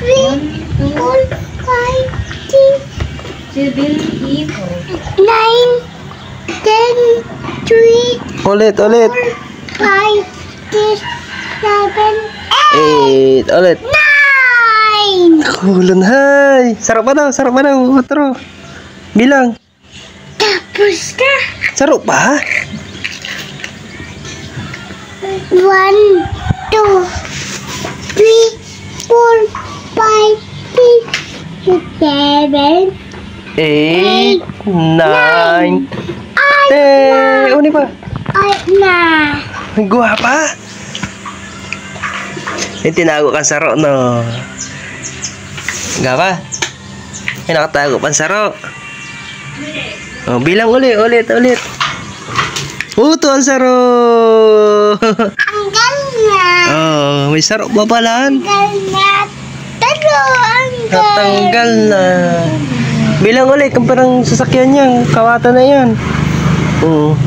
3, 4, 5, 6, 7, 8, 9, 10, 3, Ulit. 4, 5, 6, 7, 8. Ulit. 9. Kulan, hay. Sarap ba daw? Otro. Bilang. Tapos na. Sarap pa? 1, 2, 3, 4, 5, 6, 7, 8, 9, 8 10. Uni pa. na. Ang guwapa. Yung tinago kang saro, no? Nga ba? Yung nakatago pang saro. Oh, bilang ulit. Ito ang saro. Hanggang na. Oh, may saro pa pala. Hanggang na. Natanggal na. Bilang ulit, kung parang sasakyan niya. Kawata na yan. Oo. 1,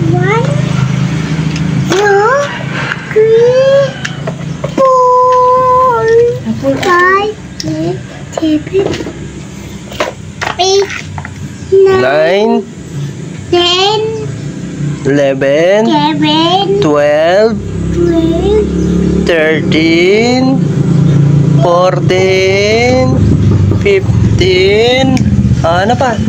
2, 3, 4, 5, 6, 7, 8, 9, 9, 10, 11, 7, 12, 12, 13, 14, 15, ano pa?